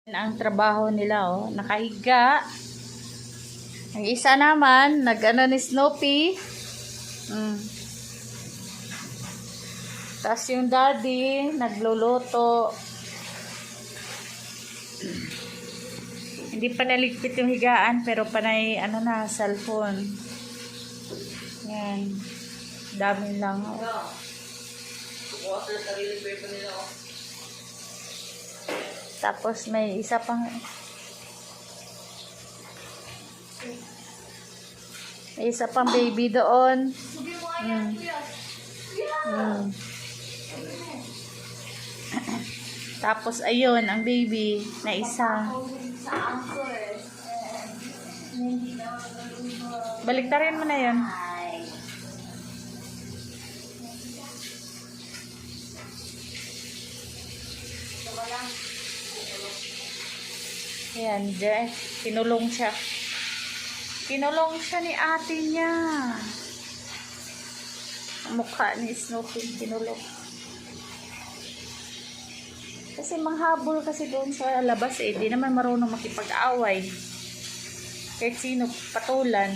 Ang trabaho nila, oh, nakahiga. Ang isa naman, nag-ano ni Snoopy. Tapos yung daddy, nagluluto. Hindi pa naligpit yung higaan, pero panay, ano na, cellphone. Yan. Dami lang, oh. Tapos may isa pang baby doon. Tapos ayun ang baby na isa. Baliktarin mo na yun. Ayan, dyan. Kinulong siya. Kinulong siya ni ate niya. Ang mukha ni Snoopy, kinulong. Kasi manghabol kasi doon sa labas eh. Di naman marunong makipag-away. Kahit sino, patulan.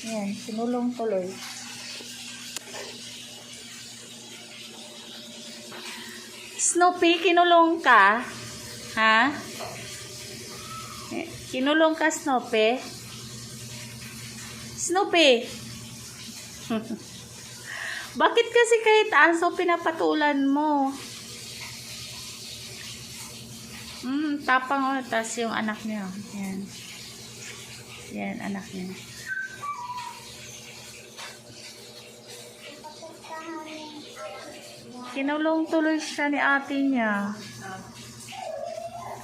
Ayan, kinulong tuloy. Snoopy, kinulong ka? Ha? Kinulong ka, Snoopy? Snoopy? Bakit kasi kahit aso pinapatulan mo? Tapang, oh. Tas yung anak niya. Yan. Yan, anak niya. Kinulong tuloy siya ni ate niya.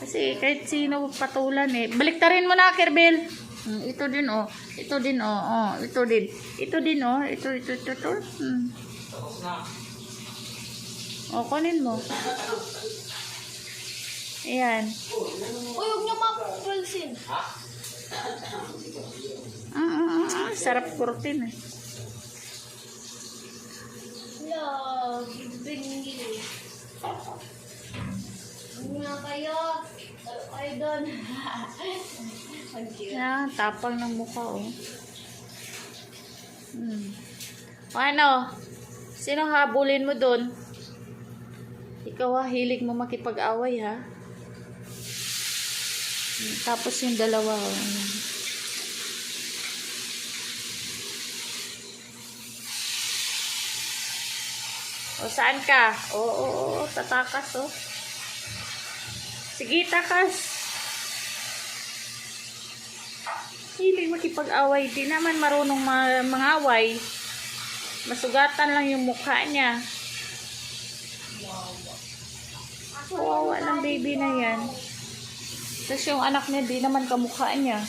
Kasi kahit sino patulan eh. Baliktarin mo na, Kerbel. Ito din, oh. Ito din, oh. Oh, ito din. Ito din, oh. Ito. Oh, kunin mo. Ayan. Uy, huwag niyo mapapulsin. Sarap kurtin eh. Love, binili. Ano nga kayo? Talo kayo doon. Yan, tapang ng mukha, oh. O ano? Sino habulin mo doon? Ikaw ha, hilig mo makipag-away ha? Tapos yung dalawa, oh. O, saan ka? Oo, tatakas, oh. Sige, takas. Hilig makipag-away. Di naman marunong mangaway. Masugatan lang yung mukha niya. Kawawa ng baby na yan. Tapos yung anak niya, di naman kamukha niya.